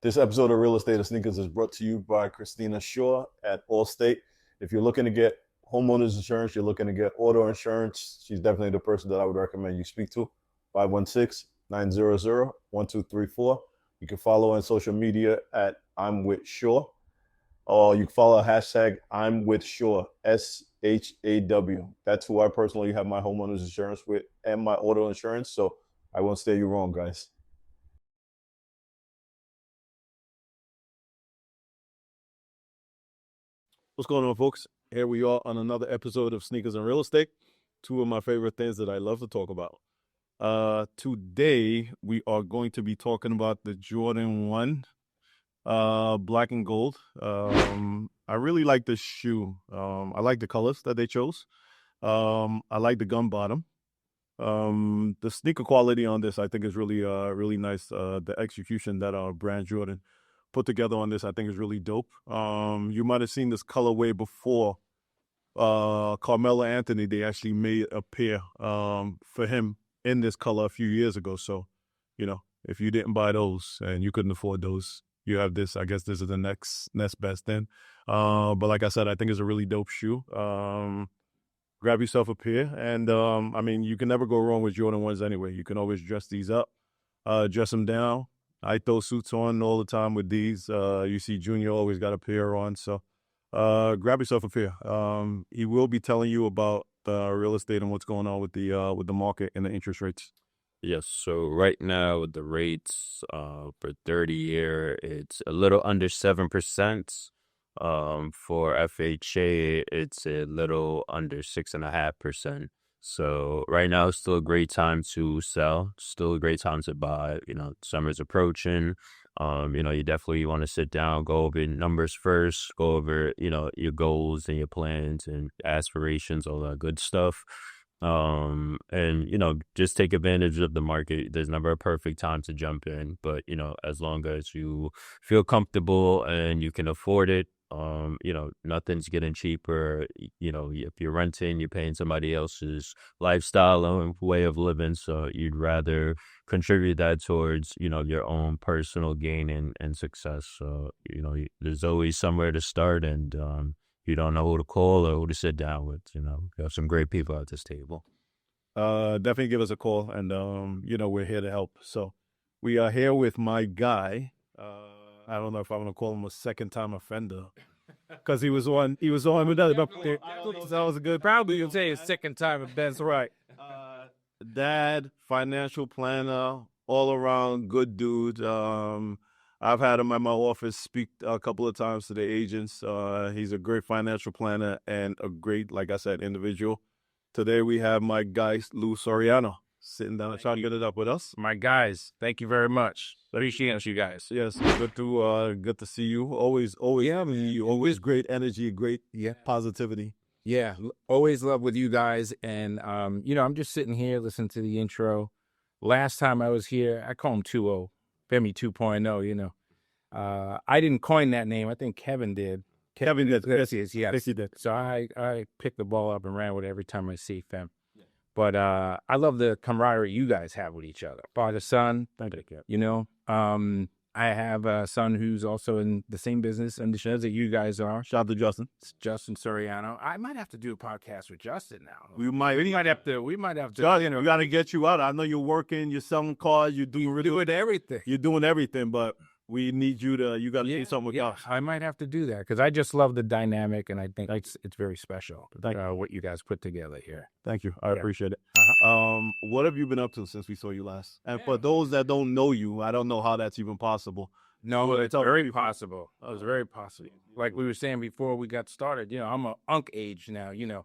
This episode of Real Estate of Sneakers is brought to you by Christina Shaw at Allstate. If you're looking to get homeowners insurance, you're looking to get auto insurance, she's definitely the person that I would recommend you speak to. 516-900-1234. You can follow on social media at I'm with Shaw, or you can follow hashtag I'm with Shaw, SHAW. That's who I personally have my homeowners insurance with and my auto insurance. So I won't steer you wrong, guys. What's going on, folks? Here we are on another episode of Sneakers and Real Estate. Two of my favorite things that I love to talk about. Today we are going to be talking about the Jordan 1 black and gold. I really like this shoe. I like the colors that they chose. I like the gum bottom. The sneaker quality on this I think is really nice. The execution that our brand Jordan put together on this I think is really dope. You might have seen this colorway before. Carmelo Anthony, they actually made a pair for him in this color a few years ago. So, if you didn't buy those and you couldn't afford those, you have this. I guess this is the next best thing. But like I said, I think it's a really dope shoe. Grab yourself a pair, and I mean, you can never go wrong with Jordan 1s anyway. You can always dress these up, dress them down. I throw suits on all the time with these. You see Junior always got a pair on, so grab yourself a pair. He will be telling you about real estate and what's going on with the market and the interest rates. Yes, so right now with the rates for 30-year, it's a little under 7%. For FHA, it's a little under 6.5%. So right now, it's still a great time to sell, still a great time to buy. Summer's approaching. You definitely want to sit down, go over numbers first, go over, your goals and your plans and aspirations, all that good stuff. And just take advantage of the market. There's never a perfect time to jump in, but as long as you feel comfortable and you can afford it, nothing's getting cheaper. If you're renting, you're paying somebody else's lifestyle and way of living, so you'd rather contribute that towards your own personal gain and success. So there's always somewhere to start, and you don't know who to call or who to sit down with. We have some great people at this table. Definitely give us a call, and we're here to help. So we are here with my guy. I don't know if I'm gonna call him a second-time offender because he was on with that. That was a good. Probably you'll say his second time if that's right. Dad, financial planner, all around good dude. I've had him at my office speak a couple of times to the agents. He's a great financial planner and a great, like I said, individual. Today we have my guy, Lou Soriano, sitting down and trying to get it up with us. My guys, thank you very much. Appreciate you guys. Yes, good to see you. Always, Yeah, man. you always great energy, great positivity. Yeah, always love with you guys. And, I'm just sitting here listening to the intro. Last time I was here, I call him 2.0, Femi 2.0, I didn't coin that name. I think Kevin did. Kevin did. Yes, he did. So I picked the ball up and ran with it every time I see Fem. Yeah. But I love the camaraderie you guys have with each other. Father, son, I have a son who's also in the same business and that you guys are. Shout out to Justin. It's Justin Soriano. I might have to do a podcast with Justin now. We might have to. Justin, we got to get you out. I know you're working, you're selling cars, you're doing everything. You're doing everything, but we need you got to do something with us. I might have to do that because I just love the dynamic, and I think it's very special what you guys put together here. Thank you. I appreciate it. What have you been up to since we saw you last? And for those that don't know you, I don't know how that's even possible. No, it's very possible. It's very possible. Like we were saying before we got started, I'm a unk age now, Him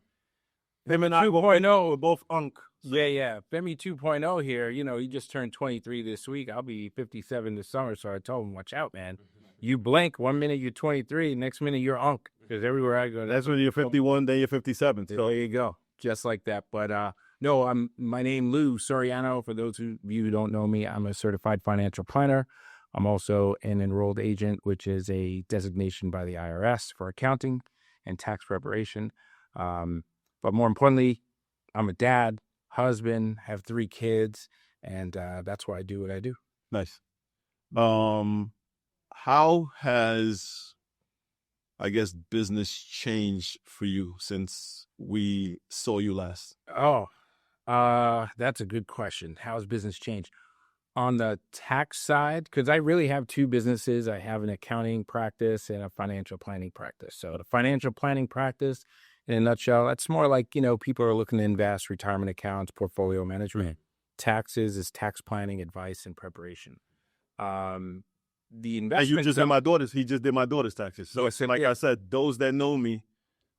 and I 2.0, we're both unk. Yeah. Femi 2.0 here, he just turned 23 this week. I'll be 57 this summer, so I told him, watch out, man. You blink, 1 minute you're 23, next minute you're unk. Because everywhere I go, that's when you're 51, then you're 57. So there you go, just like that. But no, my name Lou Soriano. For those of you who don't know me, I'm a certified financial planner. I'm also an enrolled agent, which is a designation by the IRS for accounting and tax preparation. But more importantly, I'm a dad, husband, have 3 kids, and that's why I do what I do. Nice. how has, I guess, business changed for you since we saw you last? Oh, that's a good question. How has business changed? On the tax side, because I really have two businesses. I have an accounting practice and a financial planning practice. So the financial planning practice, in a nutshell, that's more like, people are looking to invest, retirement accounts, portfolio management. Taxes is tax planning, advice, and preparation. The And investment he just did my daughter's taxes. So like I said, those that know me,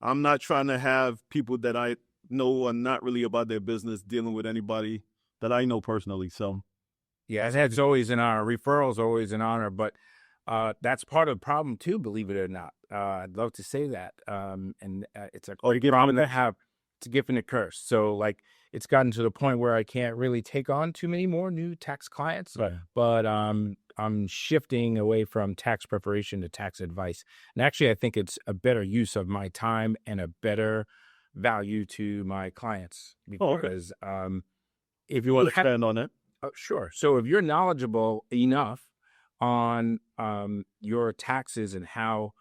I'm not trying to have people that I know are not really about their business dealing with anybody that I know personally. So yeah, that's always an honor. Referrals always an honor, but that's part of the problem too. Believe it or not, I'd love to say that. And it's a problem to have. It's a gift and a curse. So like, it's gotten to the point where I can't really take on too many more new tax clients. Right. But I'm shifting away from tax preparation to tax advice. And actually, I think it's a better use of my time and a better value to my clients because if you want to expand on that. Sure. So if you're knowledgeable enough on your taxes and how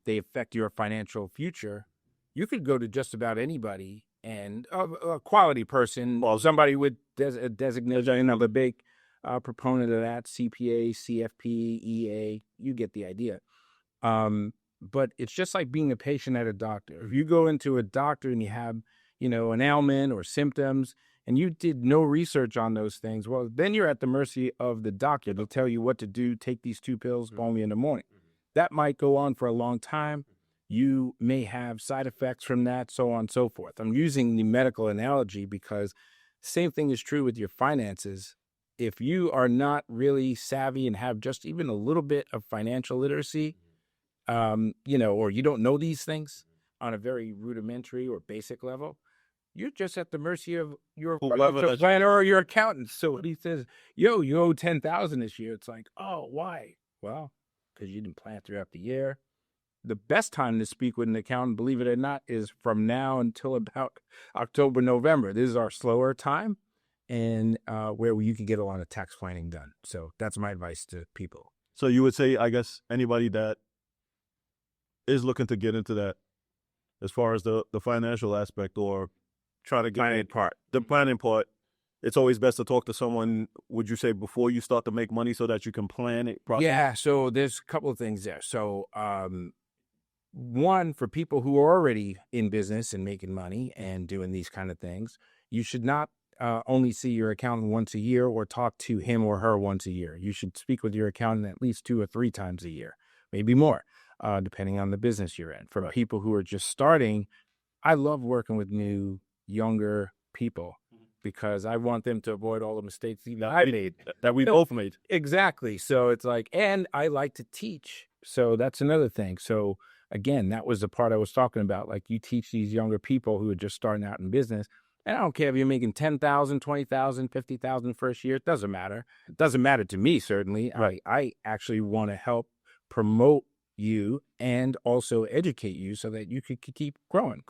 they affect your financial future, you could go to just about anybody and a quality person, somebody with a designation of a big proponent of that, CPA, CFP, EA, you get the idea. But it's just like being a patient at a doctor. If you go into a doctor and you have, an ailment or symptoms, and you did no research on those things, well, then you're at the mercy of the doctor. They'll tell you what to do. Take these 2 pills only in the morning. That might go on for a long time. You may have side effects from that, so on and so forth. I'm using the medical analogy because same thing is true with your finances. If you are not really savvy and have just even a little bit of financial literacy, or you don't know these things on a very rudimentary or basic level, you're just at the mercy of your financial planner or your accountant. So when he says, "Yo, you owe 10,000 this year," it's like, "Oh, why?" Well, because you didn't plan throughout the year. The best time to speak with an accountant, believe it or not, is from now until about October, November. This is our slower time, and where you can get a lot of tax planning done. So that's my advice to people. So you would say, I guess, anybody that is looking to get into that, as far as the financial aspect or try to get the planning part, it's always best to talk to someone, would you say, before you start to make money so that you can plan it properly? Yeah, so there's a couple of things there. So one, for people who are already in business and making money and doing these kind of things, you should not only see your accountant once a year or talk to him or her once a year. You should speak with your accountant at least 2 or 3 times a year, maybe more, depending on the business you're in. For people who are just starting, I love working with new, younger people because I want them to avoid all the mistakes I made. That we both made. Exactly. So it's like, and I like to teach. So that's another thing. So again, that was the part I was talking about. Like, you teach these younger people who are just starting out in business. And I don't care if you're making 10,000, 20,000, 50,000 first year. It doesn't matter. It doesn't matter to me, certainly. Right. I actually want to help promote you and also educate you so that you could keep growing,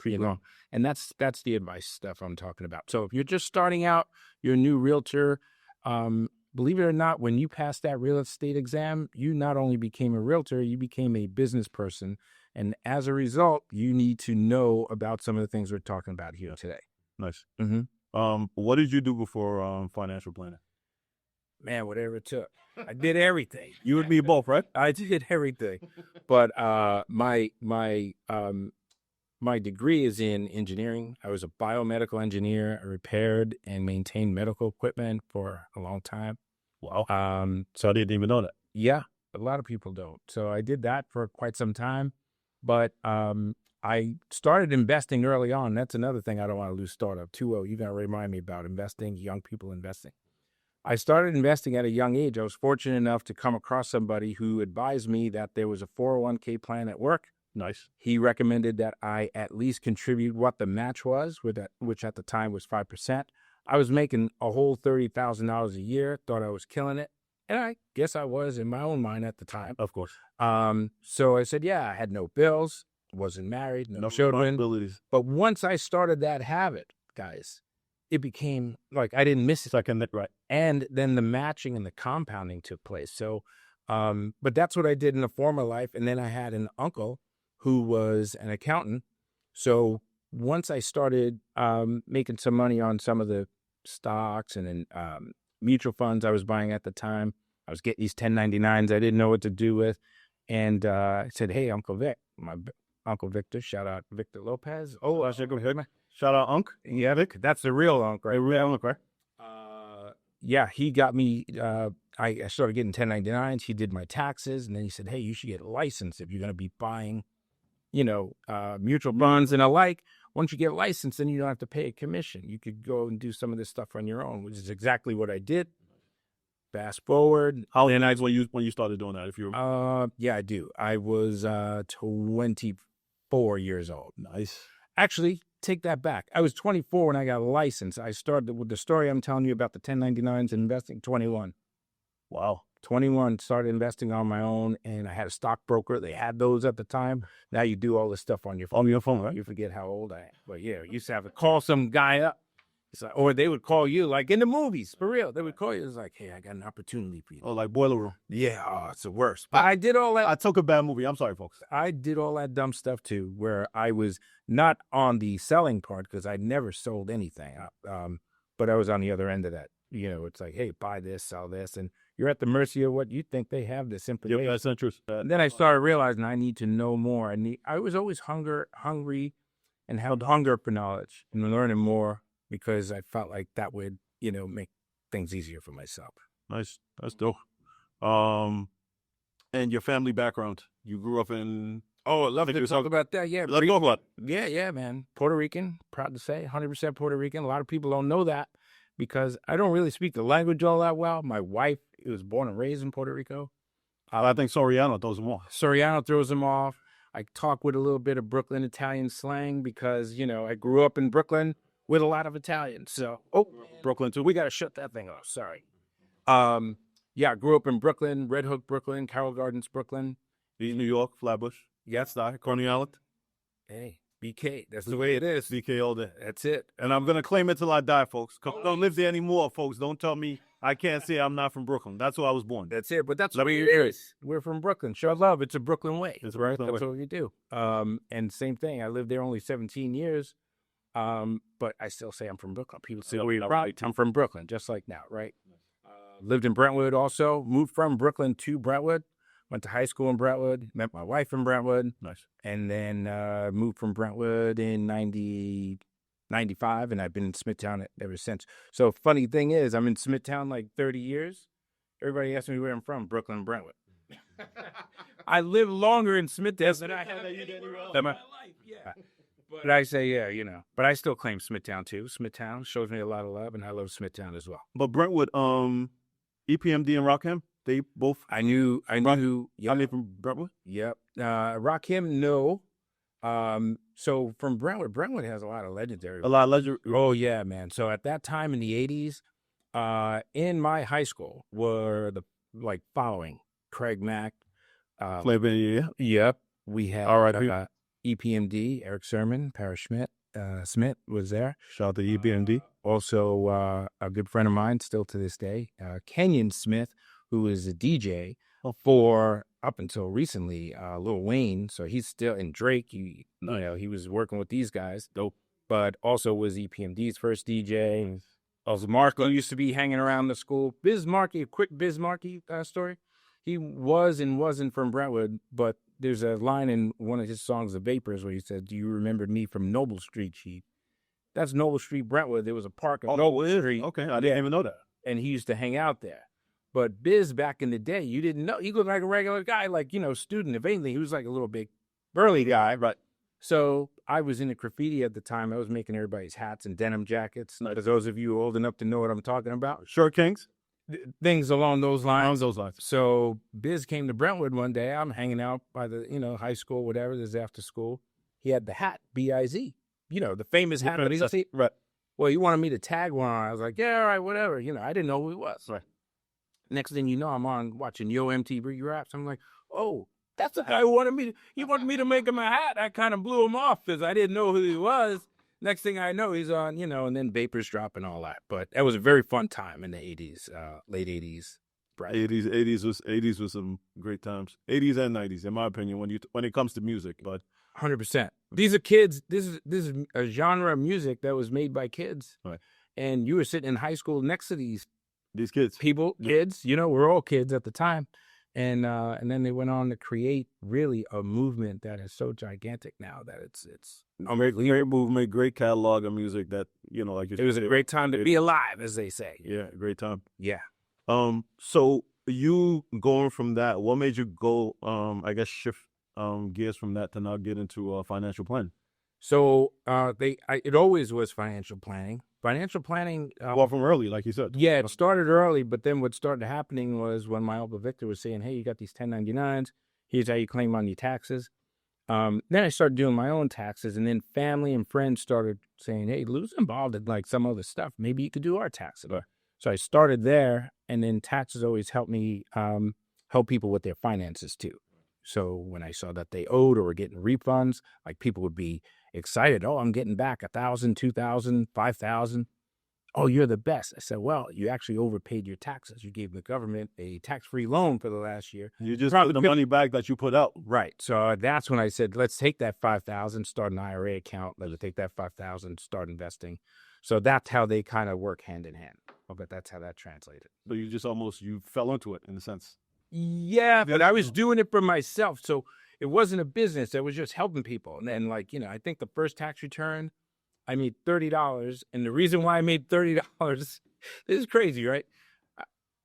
and that's the advice stuff I'm talking about. So if you're just starting out, you're a new realtor, believe it or not, when you passed that real estate exam, you not only became a realtor, you became a business person, and as a result, you need to know about some of the things we're talking about here today. Nice. What did you do before financial planning? Man, whatever it took. I did everything. You and me both, right? I did everything. But my degree is in engineering. I was a biomedical engineer. I repaired and maintained medical equipment for a long time. Wow. So I didn't even know that. Yeah, a lot of people don't. So I did that for quite some time. But I started investing early on. That's another thing I don't want to lose startup too. You got to remind me about investing, young people investing. I started investing at a young age. I was fortunate enough to come across somebody who advised me that there was a 401k plan at work. Nice. He recommended that I at least contribute what the match was, which at the time was 5%. I was making a whole $30,000 a year, thought I was killing it. And I guess I was in my own mind at the time. Of course. So I said, yeah, I had no bills, wasn't married, no children. But once I started that habit, guys, it became like I didn't miss it. Right. And then the matching and the compounding took place. So But that's what I did in a former life. And then I had an uncle who was an accountant. So once I started making some money on some of the stocks and mutual funds I was buying at the time, I was getting these 1099s I didn't know what to do with. And I said, hey, Uncle Vic, Uncle Victor, shout out Victor Lopez. Oh, Shout out Unc. yeah, Vic, that's the real Unc, right? Hey, real Unc, right? Yeah, he got me, I started getting 1099s. He did my taxes. And then he said, hey, you should get a license if you're going to be buying, mutual funds and alike. Once you get licensed, then you don't have to pay a commission. You could go and do some of this stuff on your own, which is exactly what I did. Fast forward. How many nights when you started doing that? If you yeah, I do. I was 24 years old. nice. Actually, take that back. I was 24 when I got a license. I started with the story I'm telling you about the 1099s and investing. 21. Wow. 21, started investing on my own, and I had a stockbroker. They had those at the time. Now you do all this stuff on your phone. On your phone, right? You forget how old I am. But yeah, you used to have to call some guy up. It's like, or they would call you, like in the movies, for real. They would call you. It's like, hey, I got an opportunity for you. Oh, like Boiler Room. Yeah, oh, it's the worst. But I did all that. I took a bad movie. I'm sorry, folks. I did all that dumb stuff too, where I was not on the selling part because I never sold anything. But I was on the other end of that. It's like, hey, buy this, sell this, and you're at the mercy of what you think they have this information. Yeah, that's interesting. And then I started realizing I need to know more. I was always hungry and had hunger for knowledge and learning more because I felt like that would, make things easier for myself. Nice. That's dope. And your family background. You grew up in... Oh, I'd love to talk about that. Yeah. Let's talk about it. Yeah, man. Puerto Rican, proud to say, 100% Puerto Rican. A lot of people don't know that because I don't really speak the language all that well. My wife was born and raised in Puerto Rico. I think Soriano throws them off. Soriano throws them off. I talk with a little bit of Brooklyn Italian slang because, I grew up in Brooklyn with a lot of Italians. So, Brooklyn too. We got to shut that thing off. Sorry. Yeah, I grew up in Brooklyn, Red Hook, Brooklyn, Carroll Gardens, Brooklyn. New York, Flatbush. Yes. Coney Island. Hey, BK. That's the way it is. BK all day. That's it. And I'm going to claim it till I die, folks. I don't live there anymore, folks. Don't tell me I can't say I'm not from Brooklyn. That's where I was born. That's it. But that's what it is. We're from Brooklyn. Show love. It's a Brooklyn way. It's right. That's what we do. And same thing. I lived there only 17 years. But I still say I'm from Brooklyn. People say, I'm from Brooklyn, just like now, right? Lived in Brentwood also. Moved from Brooklyn to Brentwood. Went to high school in Brentwood. Met my wife in Brentwood. Nice. And then moved from Brentwood in 95, and I've been in Smithtown ever since. So funny thing is, I'm in Smithtown like 30 years. Everybody asks me where I'm from, Brooklyn, Brentwood. I live longer in Smithtown than I have anywhere else in my life. Yeah. But I say, yeah, but I still claim Smithtown too. Smithtown shows me a lot of love, and I love Smithtown as well. But Brentwood, EPMD and Rockham, they both. I knew. Yep. I live from Brentwood. Yep. Rockham, no. So from Brentwood has a lot of legendary. A lot of legendary. Oh yeah, man. So at that time in the 80s, in my high school were the following: Craig Mack, Yeah. Yep. We had all right. EPMD, Eric Sermon, Parrish Smith was there. Shout out to EPMD. Also, a good friend of mine, still to this day, Kenyon Smith, who is a DJ for up until recently, Lil Wayne. So he's still in Drake. He was working with these guys. Dope. But also was EPMD's first DJ. Also, Marco used to be hanging around the school. Biz Markie, a quick Biz Markie story. He was and wasn't from Brentwood, but there's a line in one of his songs, The Vapors, where he said, "Do you remember me from Noble Street, Chief?" That's Noble Street, Brentwood. There was a park on Noble Street. Okay, I didn't even know that. And he used to hang out there. But Biz, back in the day, you didn't know. He looked like a regular guy, student. If anything, he was like a little big, burly guy. Right. So I was into graffiti at the time. I was making everybody's hats and denim jackets. For those of you old enough to know what I'm talking about. Shirt Kings? Things along those lines. Along those lines. So Biz came to Brentwood one day. I'm hanging out by the, high school, whatever. This is after school. He had the hat, B-I-Z. The famous hat. Right. Well, he wanted me to tag one on. I was like, yeah, all right, whatever. I didn't know who he was. Right. Next thing you know, I'm on watching Yo MTV Raps. I'm like, oh, that's the guy who wanted me to make him a hat. I kind of blew him off because I didn't know who he was. Next thing I know, he's on, and then Vapors drop and all that. But that was a very fun time in the 80s, late 80s. Right. 80s was some great times. 80s and 90s, in my opinion, when it comes to music. But 100%. These are kids. This is a genre of music that was made by kids. Right. And you were sitting in high school next to these kids, people, kids, we're all kids at the time. And then they went on to create really a movement that is so gigantic now that it's great movement, great catalog of music that, like it was a great time to be alive, as they say. Yeah, great time. Yeah. So you going from that, what made you go, I guess, shift gears from that to now get into financial planning? So it always was financial planning. Financial planning. Well, from early, like you said. Yeah, it started early, but then what started happening was when my Uncle Victor was saying, hey, you got these 1099s. Here's how you claim on your taxes. Then I started doing my own taxes, and then family and friends started saying, hey, Lou's involved in like some other stuff. Maybe you could do our taxes. So I started there, and then taxes always helped me help people with their finances too. So when I saw that they owed or were getting refunds, like people would be excited. Oh, I'm getting back $1,000, $2,000, $5,000. Oh, you're the best. I said, well, you actually overpaid your taxes. You gave the government a tax-free loan for the last year. You just put the money back that you put out. Right. So that's when I said, let's take that $5,000, start an IRA account. Let's take that $5,000, start investing. So that's how they kind of work hand in hand. But that's how that translated. So you just you fell into it in a sense. Yeah, but I was doing it for myself. So it wasn't a business. It was just helping people. And then, I think the first tax return, I made $30. And the reason why I made $30, this is crazy, right?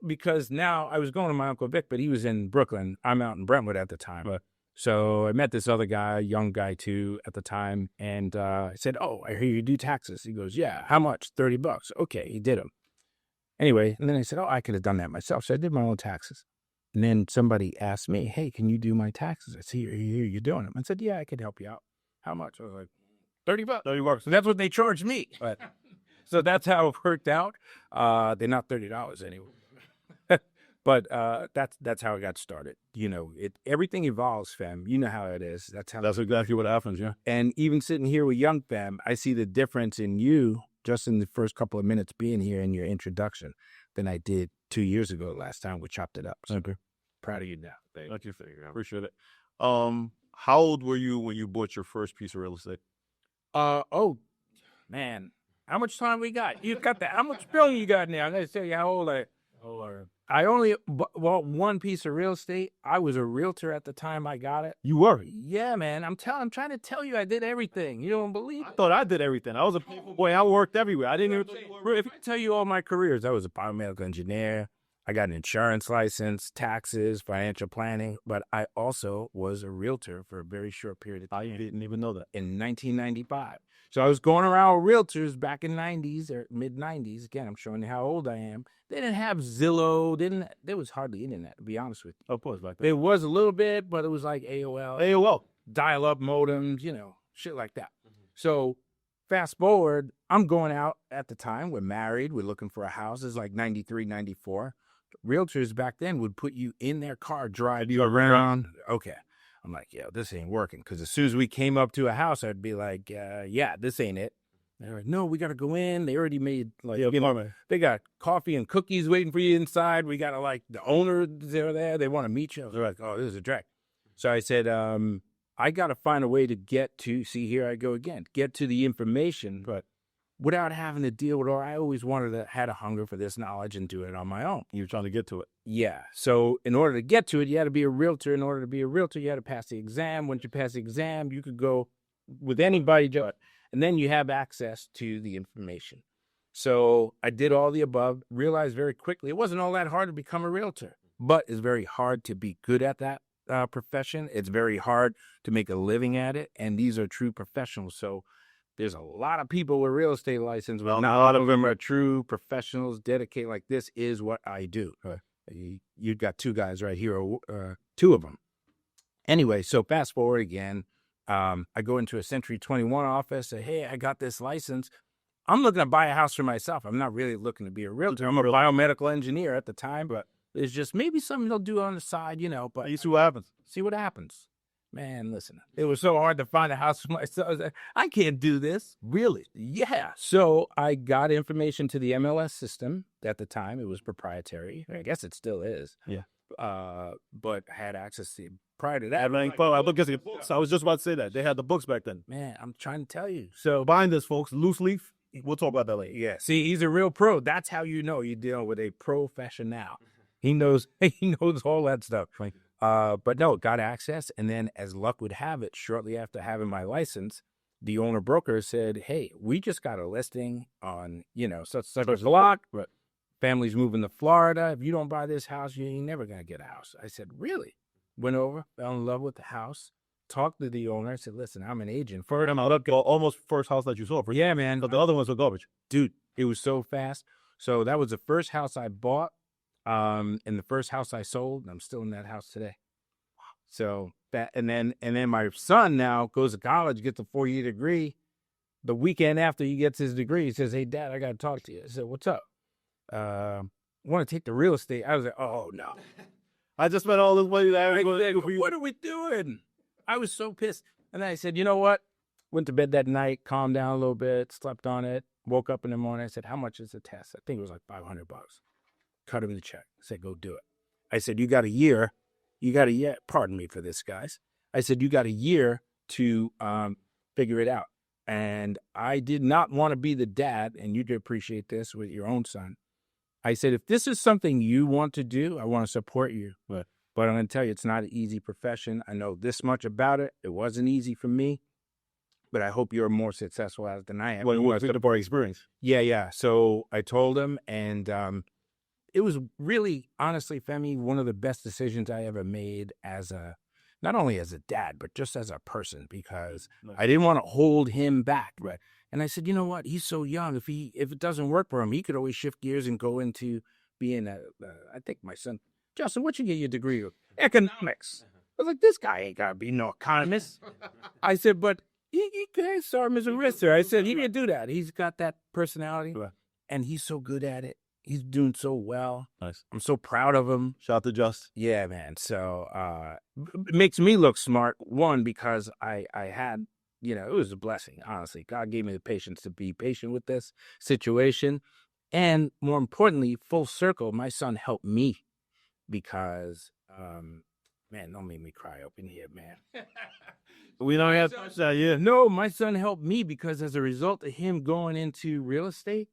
Because now I was going to my Uncle Vic, but he was in Brooklyn. I'm out in Brentwood at the time. Right. So I met this other guy, young guy too, at the time. And I said, oh, I hear you do taxes. He goes, yeah, how much? $30. Okay, he did them. Anyway, and then I said, oh, I could have done that myself. So I did my own taxes. And then somebody asked me, hey, can you do my taxes? I said, here, you're doing them. I said, yeah, I could help you out. How much? I was like, $30. $30. So that's what they charged me. But, so that's how it worked out. They're not $30 anyway. But that's how it got started. Everything evolves, fam. You know how it is. That's exactly what happens, yeah. And even sitting here with young fam, I see the difference in you just in the first couple of minutes being here in your introduction than I did 2 years ago last time we chopped it up. So proud of you now. Thank you. I appreciate it. How old were you when you bought your first piece of real estate? Oh, man. How much time we got? You got that? How much film you got now? I'm going to tell you how old I am. I only bought one piece of real estate. I was a realtor at the time I got it. You were? Yeah, man. I'm trying to tell you I did everything. You don't believe it? I thought I did everything. I was a boy. I worked everywhere. I didn't even. If I tell you all my careers, I was a biomedical engineer. I got an insurance license, taxes, financial planning, but I also was a realtor for a very short period of time. I didn't even know that. In 1995. So I was going around with realtors back in 90s or mid-90s. Again, I'm showing you how old I am. They didn't have Zillow. There was hardly internet, to be honest with you. Of course, back then. There was a little bit, but it was like AOL. Dial-up modems, shit like that. Mm-hmm. So fast forward, I'm going out at the time. We're married. We're looking for a house. It's like 93, 94. Realtors back then would put you in their car, drive you around. Okay. I'm like, yeah, this ain't working. Because as soon as we came up to a house, I'd be like, yeah, this ain't it. They're like, no, we got to go in. They already made, they got coffee and cookies waiting for you inside. We got to, the owners are there. They want to meet you. They're like, oh, this is a drag. So I said, I got to find a way to get to, see, here I go again, get to the information, but without having to deal with, or I always had a hunger for this knowledge and do it on my own. You were trying to get to it. Yeah. So in order to get to it, you had to be a realtor. In order to be a realtor, you had to pass the exam. Once you pass the exam, you could go with anybody, and then you have access to the information. So I did all the above, realized very quickly it wasn't all that hard to become a realtor, but it's very hard to be good at that profession. It's very hard to make a living at it. And these are true professionals. So there's a lot of people with real estate license, but not a lot of them are true professionals dedicated. Like, this is what I do. You've got two guys right here, two of them. Anyway, so fast forward again. I go into a Century 21 office, say, hey, I got this license. I'm looking to buy a house for myself. I'm not really looking to be a realtor. I'm a biomedical engineer at the time, but it's just maybe something they'll do on the side, but you see what happens. See what happens. Man, listen, it was so hard to find a house for myself. I was like, I can't do this. Really? Yeah. So I got information to the MLS system. At the time, it was proprietary. I guess it still is. Yeah. But had access to prior to that. I look at the books. I was just about to say that. They had the books back then. Man, I'm trying to tell you. So buying this, folks, loose leaf. We'll talk about that later. Yeah. See, he's a real pro. That's how you know you're dealing with a professional. He knows all that stuff. Right. But no, got access. And then as luck would have it, shortly after having my license, the owner broker said, hey, we just got a listing on, such a lot. But family's moving to Florida. If you don't buy this house, you ain't never going to get a house. I said, really? Went over, fell in love with the house, talked to the owner, said, listen, I'm an agent. For almost first house that you saw. Yeah, man. But the other ones were garbage. Dude, it was so fast. So that was the first house I bought. And the first house I sold, and I'm still in that house today. So that, and then my son now goes to college, gets a 4-year degree. The weekend after he gets his degree, he says, hey, Dad, I got to talk to you. I said, what's up? Want to take the real estate? I was like, oh, no. I just spent all this money. What are we doing? I was so pissed. And then I said, you know what? Went to bed that night, calmed down a little bit, slept on it, woke up in the morning. I said, how much is the test? I think it was like $500. Cut him the check. I said, go do it. I said, you got a year. Pardon me for this, guys. I said, you got a year to figure it out. And I did not want to be the dad, and you could appreciate this with your own son. I said, if this is something you want to do, I want to support you. Right. But I'm going to tell you, it's not an easy profession. I know this much about it. It wasn't easy for me, but I hope you're more successful at it than I am. Well, what's the experience? Yeah. So I told him, and it was really, honestly, Femi, one of the best decisions I ever made not only as a dad, but just as a person, because I didn't want to hold him back. Right. And I said, you know what? He's so young. If it doesn't work for him, he could always shift gears and go into being I think my son, Justin, what you get your degree of? Economics. I was like, this guy ain't got to be no economist. I said, but he can start him as a wrister. I said, he can do that. He's got that personality, and he's so good at it. He's doing so well. Nice. I'm so proud of him. Shout out to Just. Yeah, man. So it makes me look smart. One, because I had, it was a blessing, honestly. God gave me the patience to be patient with this situation. And more importantly, full circle, my son helped me because, man, don't make me cry up in here, man. We don't have that, yeah. No, my son helped me because as a result of him going into real estate,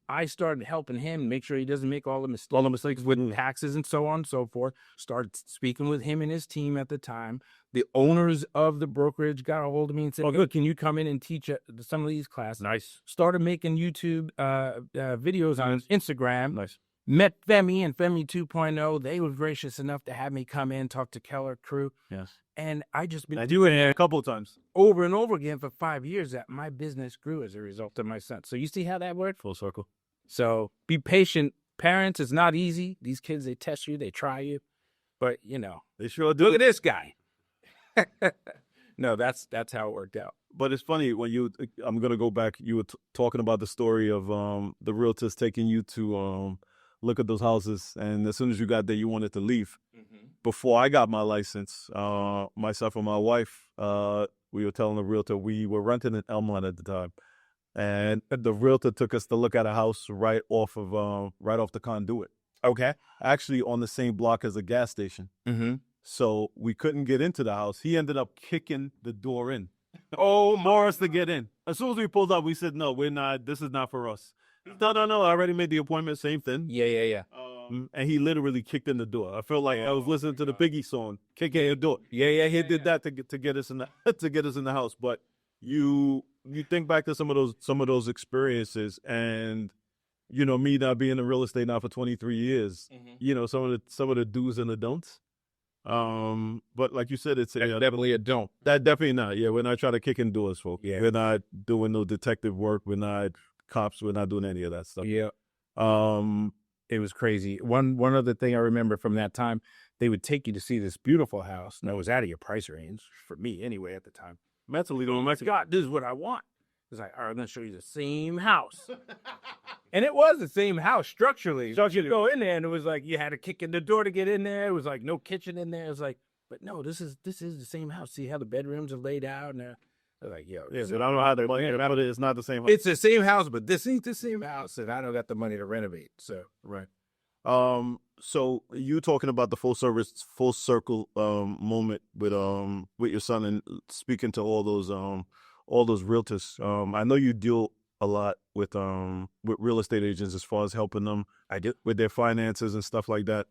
I started helping him make sure he doesn't make all the mistakes with taxes and so on and so forth. Started speaking with him and his team at the time. The owners of the brokerage got a hold of me and said, good, can you come in and teach some of these classes? Nice. Started making YouTube videos on Instagram. Nice. Met Femi and Femi 2.0. They were gracious enough to have me come in, talk to Keller crew. Yes. And I just been doing it a couple of times. Over and over again for 5 years that my business grew as a result of my son. So you see how that worked? Full circle. So be patient. Parents, it's not easy. These kids, they test you, they try you. But, they sure do. Look at this guy. No, that's how it worked out. But it's funny when I'm going to go back. You were talking about the story of the realtors taking you to look at those houses. And as soon as you got there, you wanted to leave. Mm-hmm. Before I got my license, myself and my wife, we were telling the realtor we were renting in Elmland at the time. And the realtor took us to look at a house right off the conduit. Okay. Actually on the same block as a gas station. Mm-hmm. So we couldn't get into the house. He ended up kicking the door in. Oh, Morris to get in. As soon as we pulled up, we said, no, we're not. This is not for us. No. I already made the appointment. Same thing. Yeah. And he literally kicked in the door. I felt like I was listening to the Biggie song, kicking the door. Yeah. He did that to get us in the house. But you think back to some of those experiences, and me not being in real estate now for 23 years. Mm-hmm. Some of the do's and the don'ts. But like you said, it's definitely a don't. That definitely not. Yeah, we're not trying to kick in doors, folks. Yeah, we're not doing no detective work. We're not cops. We're not doing any of that stuff. Yeah. It was crazy. One other thing I remember from that time, they would take you to see this beautiful house. And it was out of your price range for me anyway at the time. Mentally, going, my God, this is what I want. It's like, all right, I'm going to show you the same house. And it was the same house structurally. You go in there and it was like you had a kick in the door to get in there. It was like no kitchen in there. It was like, But no, this is the same house. See how the bedrooms are laid out, and they're like, yo, Yeah, but I don't know how they like it. It's not the same. it's the same house, but this ain't the same house, and I don't got the money to renovate. So Right. So you talking about the full circle moment with your son and speaking to all those realtors. I know you deal a lot with real estate agents as far as helping them I do. with their finances and stuff like that.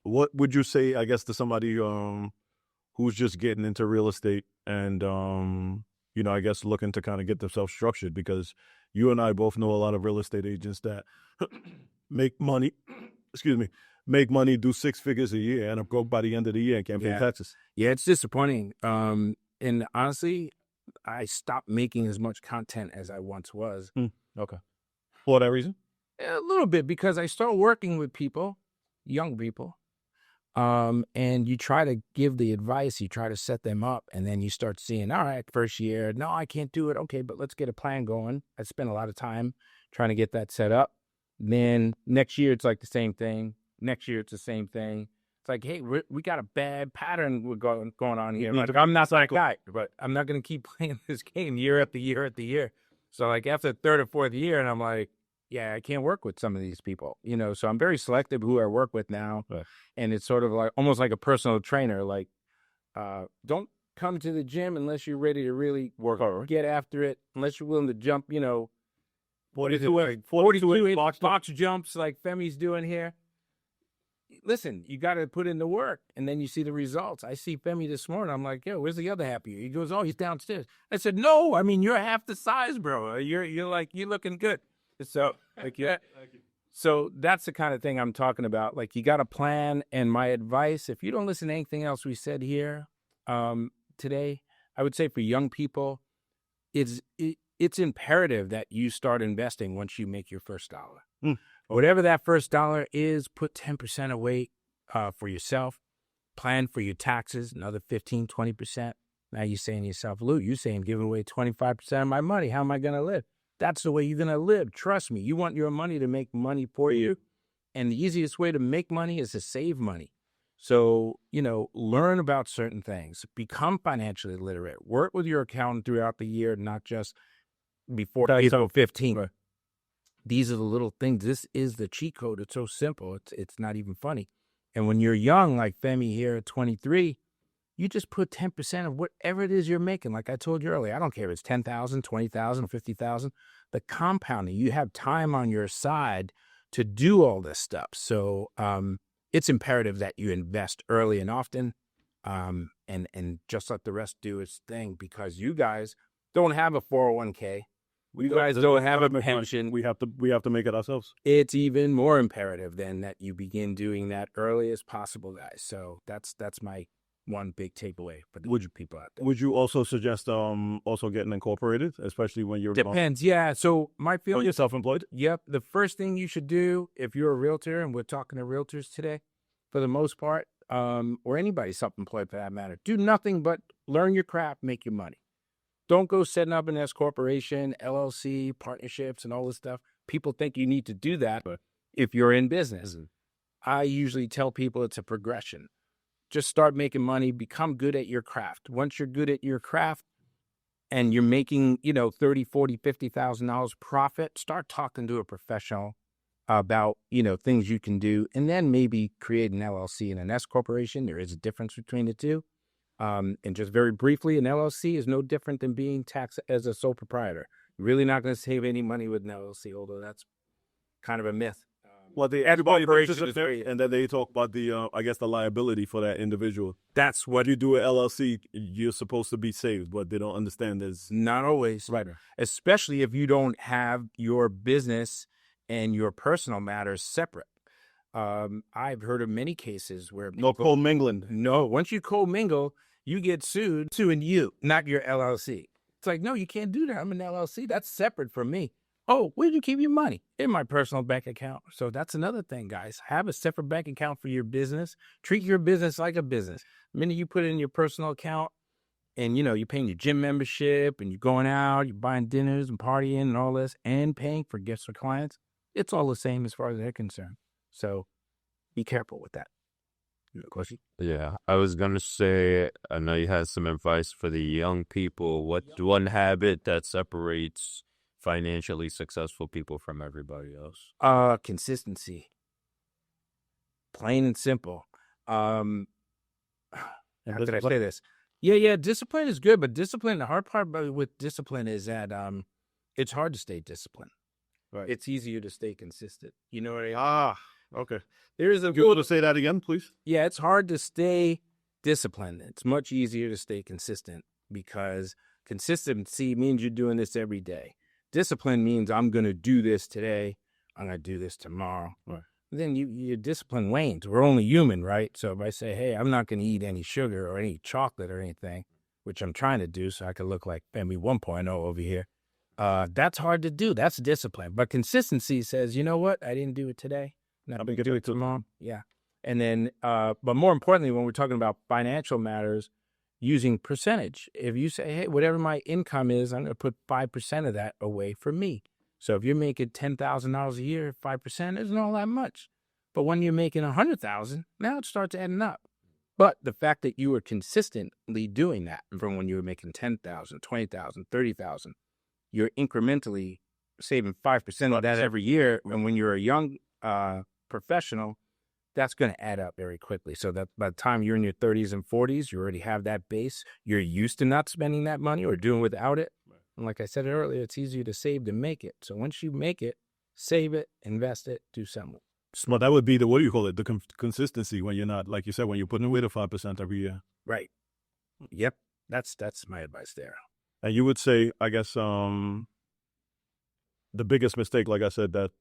What would you say, I guess, to somebody who's just getting into real estate and I guess looking to kind of get themselves structured? Because you and I both know a lot of real estate agents that make money, make money, do 6 figures a year, and are broke by the end of the year and can't pay taxes. Yeah, it's disappointing. And honestly, I stopped making as much content as I once was. Okay. For that reason? A little bit, because I start working with people, young people, and you try to give the advice, you try to set them up, and then you start seeing, all right, first year, no, I can't do it. Okay, but let's get a plan going. I spent a lot of time trying to get that set up. Then next year, it's like the same thing. Next year, it's the same thing. It's like, hey, we got a bad pattern going on here. Like, I'm not that guy, but I'm not going to keep playing this game year after year after year. So like after the third or fourth year, and I'm like, yeah, I can't work with some of these people, so I'm very selective who I work with now. Right. And it's sort of like almost like a personal trainer. Like, don't come to the gym unless you're ready to really work hard, get after it, unless you're willing to jump, 42 box jumps like Femi's doing here. Listen, you got to put in the work, and then you see the results. I see Femi this morning. I'm like, yo, where's the other half of you? He goes, oh, he's downstairs. I said, no, I mean, you're half the size, bro. You're looking good. So, like, yeah. So that's the kind of thing I'm talking about. Like, you got a plan, and my advice, if you don't listen to anything else we said here today, I would say for young people, it's imperative that you start investing once you make your first dollar. Whatever that first dollar is, put 10% away for yourself. Plan for your taxes, another 15, 20%. Now you're saying to yourself, Lou, you're saying giving away 25% of my money. How am I going to live? That's the way you're going to live. Trust me. You want your money to make money for you. And the easiest way to make money is to save money. So, learn about certain things. Become financially literate. Work with your accountant throughout the year, not just before 15. Right. These are the little things. This is the cheat code. It's so simple. It's not even funny. And when you're young, like Femi here at 23, you just put 10% of whatever it is you're making. Like I told you earlier, I don't care if it's 10,000, 20,000, 50,000. The compounding, you have time on your side to do all this stuff. So it's imperative that you invest early and often, and just let the rest do its thing, because you guys don't have a 401k. You guys don't have a pension. We have to make it ourselves. It's even more imperative then that you begin doing that early as possible, guys. So that's my one big takeaway for the people out there. Would you also suggest also getting incorporated, especially when you're depends? Yeah. So my feeling, you're self-employed. Yep. The first thing you should do if you're a realtor, and we're talking to realtors today, for the most part, or anybody self-employed for that matter, do nothing but learn your craft, make your money. Don't go setting up an S corporation, LLC, partnerships, and all this stuff. People think you need to do that if you're in business. I usually tell people it's a progression. Just start making money, become good at your craft. Once you're good at your craft and you're making, $30, $40, $50,000 profit, start talking to a professional about, things you can do, and then maybe create an LLC and an S corporation. There is a difference between the two. And just very briefly, an LLC is no different than being taxed as a sole proprietor. You're really not going to save any money with an LLC, although that's kind of a myth. Well, and then they talk about the, I guess, the liability for that individual. That's what you do an LLC. You're supposed to be saved, but they don't understand is not always right. Especially if you don't have your business and your personal matters separate. I've heard of many cases where no commingling. No, once you commingle, you get suing you, not your LLC. It's like, no, you can't do that. I'm an LLC. That's separate from me. Oh, where do you keep your money? In my personal bank account. So that's another thing, guys. Have a separate bank account for your business. Treat your business like a business. The minute you put it in your personal account and, you're paying your gym membership and you're going out, you're buying dinners and partying and all this and paying for gifts for clients, it's all the same as far as they're concerned. So be careful with that. Question? Yeah, I was gonna say, I know you had some advice for the young people. What's one habit that separates financially successful people from everybody else? Consistency. Plain and simple. How could I say this? Yeah, discipline is good, but discipline, the hard part with discipline is that it's hard to stay disciplined. Right. It's easier to stay consistent. You know what I mean? Okay. There is a You want to say that again, please? Yeah, it's hard to stay disciplined. It's much easier to stay consistent because consistency means you're doing this every day. Discipline means I'm going to do this today. I'm going to do this tomorrow. Right. Then your discipline wanes. We're only human, right? So if I say, hey, I'm not going to eat any sugar or any chocolate or anything, which I'm trying to do so I could look like Femi 1.0 over here, that's hard to do. That's discipline. But consistency says, you know what? I didn't do it today. I'm going to do it tomorrow. Yeah. And then, but more importantly, when we're talking about financial matters, using percentage. If you say, hey, whatever my income is, I'm going to put 5% of that away for me. So if you're making $10,000 a year, 5% isn't all that much. But when you're making $100,000, now it starts adding up. But the fact that you were consistently doing that from when you were making 10,000, 20,000, 30,000, you're incrementally saving 5% of that every year. And when you're a young professional, that's going to add up very quickly. So that by the time you're in your 30s and 40s, you already have that base. You're used to not spending that money or doing without it. And like I said earlier, it's easier to save than make it. So once you make it, save it, invest it, do something. Smart. That would be the, what do you call it? The consistency when you're not, like you said, when you're putting away the 5% every year. Right. Yep. That's my advice there. And you would say, I guess, the biggest mistake, like I said, that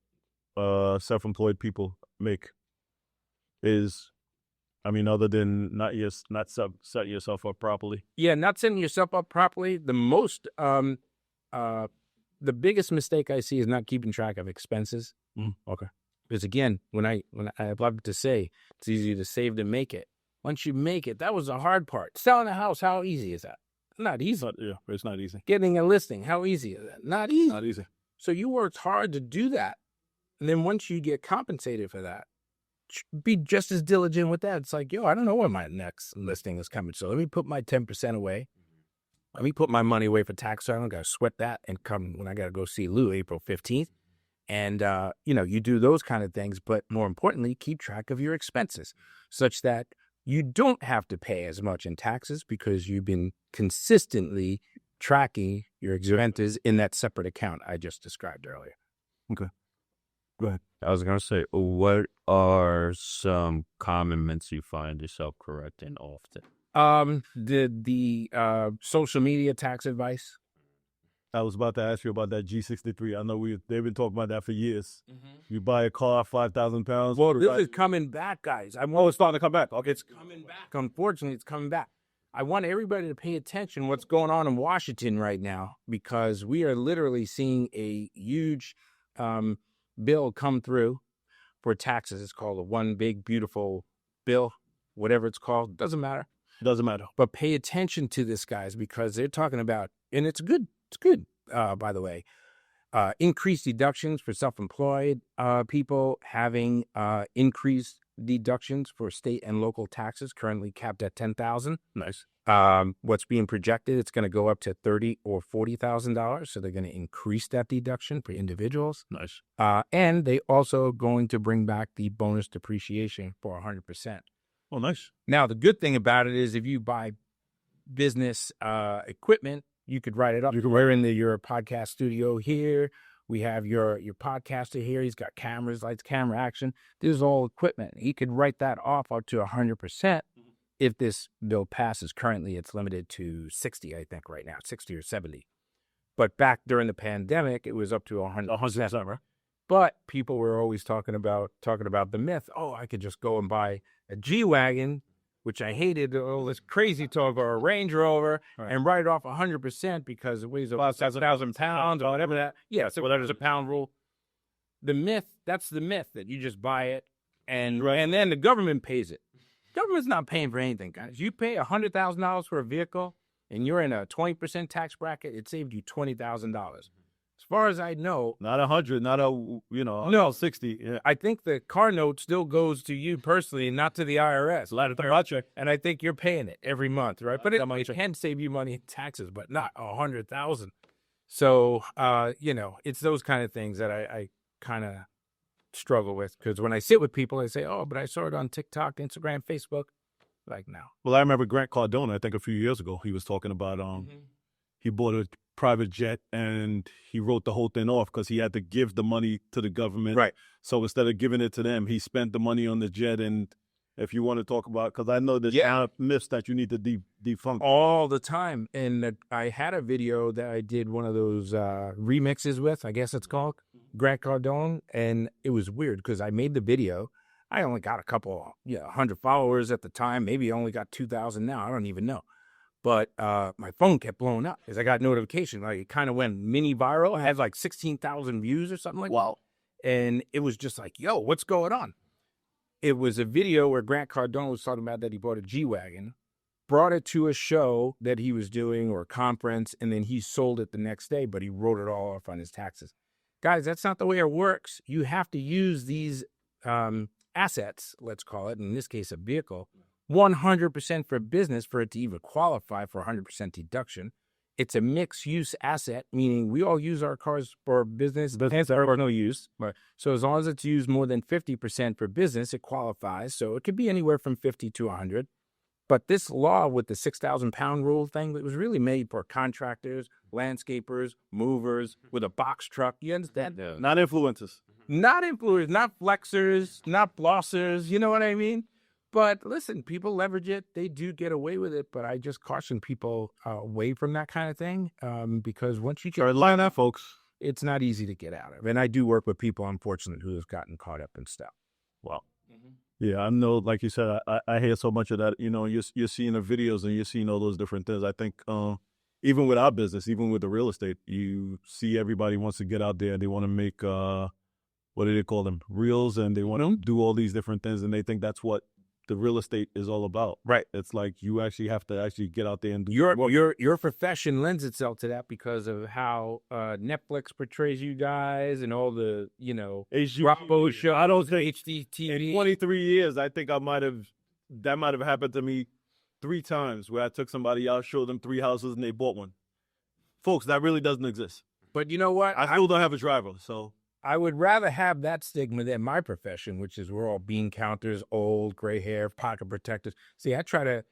self-employed people make is, I mean, other than not set yourself up properly. Yeah, not setting yourself up properly. The biggest mistake I see is not keeping track of expenses. Okay. Because again, when I love to say it's easier to save than make it. Once you make it, that was the hard part. Selling a house, how easy is that? Not easy. It's not easy. Getting a listing, how easy is that? Not easy. Not easy. So you worked hard to do that. And then once you get compensated for that, be just as diligent with that. It's like, yo, I don't know when my next listing is coming. So let me put my 10% away. Let me put my money away for tax. So I don't got to sweat that and come when I got to go see Lou April 15th. And, you do those kind of things. But more importantly, keep track of your expenses such that you don't have to pay as much in taxes because you've been consistently tracking your expenses in that separate account I just described earlier. Okay. Go ahead. I was going to say, what are some common myths you find yourself correcting often? The social media tax advice. I was about to ask you about that G63. I know they've been talking about that for years. You buy a car, 5,000 pounds. Well, this is coming back, guys. It's starting to come back. Okay, it's coming back. Unfortunately, it's coming back. I want everybody to pay attention what's going on in Washington right now because we are literally seeing a huge bill come through for taxes. It's called a One Big Beautiful Bill, whatever it's called. Doesn't matter. Doesn't matter. But pay attention to this, guys, because they're talking about, and it's good. It's good, by the way. Increased deductions for self-employed people, having increased deductions for state and local taxes, currently capped at $10,000. Nice. What's being projected, it's going to go up to $30,000 or $40,000. So they're going to increase that deduction for individuals. Nice. And they also going to bring back the bonus depreciation for 100%. Oh, nice. Now, the good thing about it is if you buy business equipment, you could write it up. We're in your podcast studio here. We have your podcaster here. He's got cameras, lights, camera action. This is all equipment. He could write that off up to 100% if this bill passes. Currently, it's limited to 60, I think, right now, 60 or 70. But back during the pandemic, it was up to 100%. Right? But people were always talking about the myth. Oh, I could just go and buy a G-Wagon, which I hated, all this crazy talk, or a Range Rover, and write it off 100% because it weighs about 1,000 pounds or whatever that. Yeah, so there's a pound rule. That's the myth that you just buy it and then the government pays it. Government's not paying for anything, guys. You pay $100,000 for a vehicle and you're in a 20% tax bracket, it saved you $20,000. As far as I know, Not 100, not a No. 60. Yeah. I think the car note still goes to you personally, and not to the IRS. A lot of project. And I think you're paying it every month, right? But it can save you money in taxes, but not 100,000. So, it's those kind of things that I kind of struggle with, because when I sit with people, I say, "Oh, but I saw it on TikTok, Instagram, Facebook." Like, no. Well, I remember Grant Cardone, I think a few years ago, he was talking about he bought a private jet and he wrote the whole thing off because he had to give the money to the government. Right. So instead of giving it to them, he spent the money on the jet. And if you want to talk about, because I know there's myths that you need to defunk all the time. And I had a video that I did one of those remixes with, I guess it's called, Grant Cardone. And it was weird because I made the video. I only got a couple, 100 followers at the time. Maybe I only got 2,000 now. I don't even know. But my phone kept blowing up because I got notification. Like, it kind of went mini viral. I had like 16,000 views or something like that. Wow. And it was just like, yo, what's going on? It was a video where Grant Cardone was talking about that he bought a G-Wagon, brought it to a show that he was doing or a conference, and then he sold it the next day, but he wrote it all off on his taxes. Guys, that's not the way it works. You have to use these assets, let's call it, in this case, a vehicle, 100% for business for it to even qualify for 100% deduction. It's a mixed-use asset, meaning we all use our cars for business or no use. Right. So as long as it's used more than 50% for business, it qualifies. So it could be anywhere from 50 to 100. But this law with the 6,000-pound rule thing, it was really made for contractors, landscapers, movers with a box truck. You understand? Yeah. Not influencers. Not influencers, not flexers, not blossers. You know what I mean? But listen, people leverage it. They do get away with it. But I just caution people away from that kind of thing because once you get line that, folks, it's not easy to get out of. And I do work with people, unfortunately, who have gotten caught up in stuff. Wow. Yeah, I know. Like you said, I hear so much of that. You're seeing the videos and you're seeing all those different things. I think even with our business, even with the real estate, you see everybody wants to get out there. They want to make what do they call them? Reels, and they want to do all these different things, and they think that's what the real estate is all about. Right. It's like you actually have to actually get out there and do your profession lends itself to that because of how Netflix portrays you guys and all the Bravo show. I don't say HDTV. In 23 years, I think that might have happened to me 3 times where I took somebody out, showed them 3 houses, and they bought one. Folks, that really doesn't exist. But you know what? I still don't have a driver, so. I would rather have that stigma than my profession, which is we're all bean counters, old, gray hair, pocket protectors. See, I try to...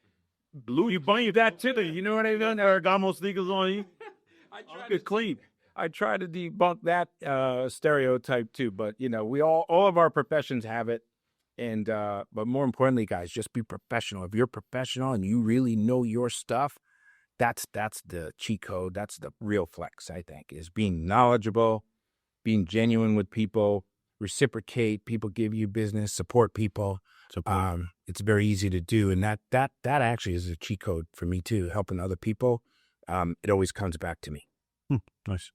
Lou, you buying that too? You know what I mean? Ferragamo sneakers on you. I try to debunk that stereotype too, but we all of our professions have it. And but more importantly, guys, just be professional. If you're professional and you really know your stuff, that's the cheat code. That's the real flex, I think, is being knowledgeable, being genuine with people, reciprocate. People give you business, support people. It's very easy to do, and that actually is a cheat code for me too. Helping other people, it always comes back to me. Nice.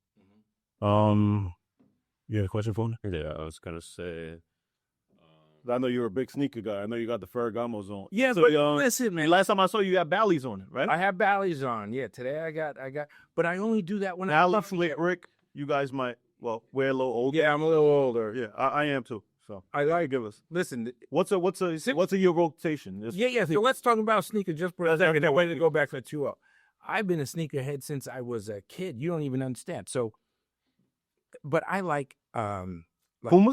You had a question for me? Yeah, I was gonna say. I know you're a big sneaker guy. I know you got the Ferragamos on. Yeah, so, but listen, man. Last time I saw you, had Bally's on it, right? I have Bally's on. Yeah, today I got, but I only do that when Bally's, Rick. You guys might. Well, we're a little older. Yeah, I'm a little older. Yeah, I am too. So I like give us. Listen, what's a year rotation? Yeah. So let's talk about sneakers just for a second. That way to go back for 2-0. I've been a sneakerhead since I was a kid. You don't even understand. So, but I like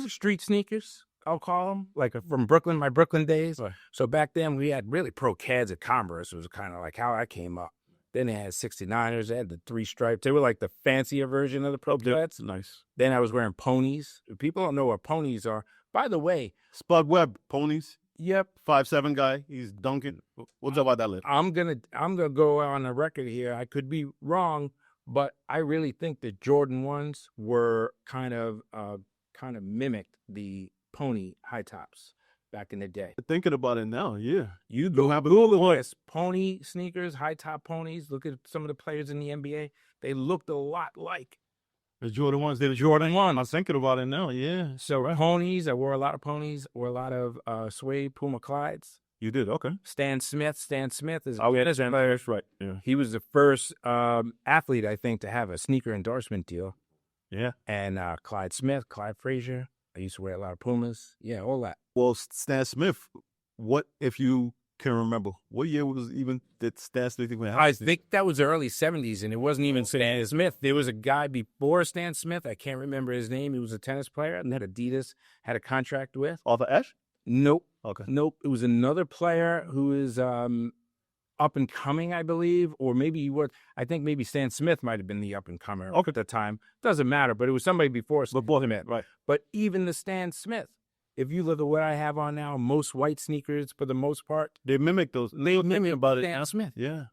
street sneakers. I'll call them from Brooklyn, my Brooklyn days. Right. So back then we had really pro Cads at Converse. It was kind of like how I came up. Then they had 69ers. They had the 3 stripes. They were like the fancier version of the pro Cads. Nice. Then I was wearing ponies. People don't know what ponies are. By the way, Spud Webb ponies. Yep. 5'7" guy. He's dunking. What's up about that list? I'm gonna go on the record here. I could be wrong, but I really think the Jordan ones were kind of mimicked the pony high tops back in the day. Thinking about it now, yeah. You go have a Google list. Pony sneakers, high top ponies. Look at some of the players in the NBA. They looked a lot like the Jordan ones. They're the Jordan one. I'm thinking about it now, yeah. So ponies, I wore a lot of ponies, wore a lot of suede Puma Clydes. You did, okay. Stan Smith is that's right. Yeah. He was the first athlete, I think, to have a sneaker endorsement deal. Yeah. and Clyde Smith, Clyde Frazier. I used to wear a lot of Pumas. Yeah, all that. Well, Stan Smith, what if you can remember? What year did Stan Smith even have? I think that was the early 70s, and it wasn't even Stan Smith. There was a guy before Stan Smith. I can't remember his name. He was a tennis player and that Adidas had a contract with. Arthur Ashe? Nope. Okay. Nope. It was another player who is up and coming, I believe, or maybe he was. I think maybe Stan Smith might have been the up and comer at the time. Doesn't matter, but it was somebody before Stan Smith. Right. But even the Stan Smith, if you look at what I have on now, most white sneakers for the most part, They mimic those. they mimic about Stan it. Smith. Yeah.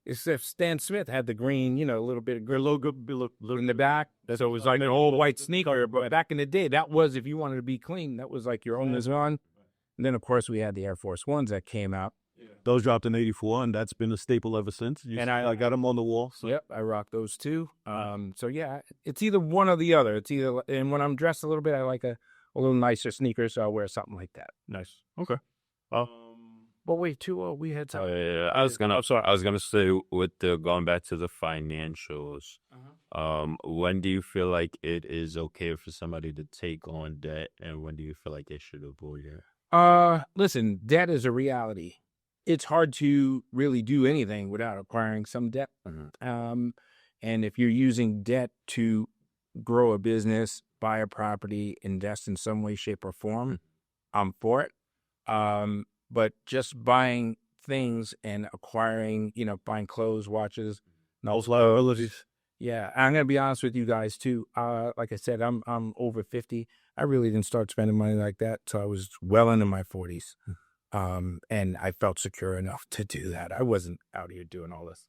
Except Stan Smith had the green, a little bit of green logo in the back. So it was like an old white sneaker. But back in the day, that was, if you wanted to be clean, that was like your own on. And then, of course, we had the Air Force Ones that came out. Those dropped in '84, and that's been a staple ever since. I got them on the wall. So. Yep, I rock those too. So yeah, it's either one or the other. It's either, and when I'm dressed a little bit, I like a little nicer sneaker, so I'll wear something like that. Nice. Okay. But wait, we had Oh something. yeah, I was gonna say with the going back to the financials. When do you feel like it is okay for somebody to take on debt, and when do you feel like they should avoid it? Listen, debt is a reality. It's hard to really do anything without acquiring some debt. And if you're using debt to grow a business, buy a property, invest in some way, shape, or form, I'm for it. But just buying things and acquiring, buying clothes, watches, those liabilities. Yeah, I'm gonna be honest with you guys too. Like I said, I'm over 50. I really didn't start spending money like that till I was well into my 40s. And I felt secure enough to do that. I wasn't out here doing all this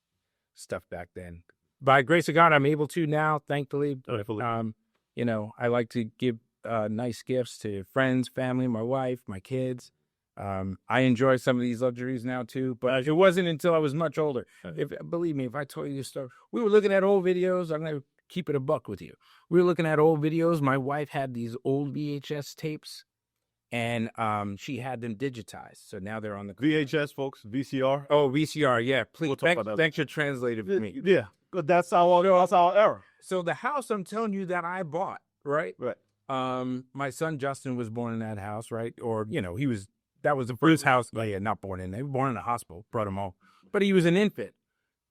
stuff back then. By grace of God, I'm able to now, thankfully. I like to give nice gifts to friends, family, my wife, my kids. I enjoy some of these luxuries now too, but it wasn't until I was much older. Believe me, if I told you this story, we were looking at old videos. I'm going to keep it a buck with you. We were looking at old videos. My wife had these old VHS tapes, and she had them digitized. So now they're on the VHS, folks. VCR. Oh, VCR. Yeah, please. We'll talk about that. Thanks for translating for me. Yeah, that's our era. So the house I'm telling you that I bought, right? Right. My son Justin was born in that house, right? Or that was the first house. Well, yeah, not born in. They were born in a hospital. Brought him home, but he was an infant.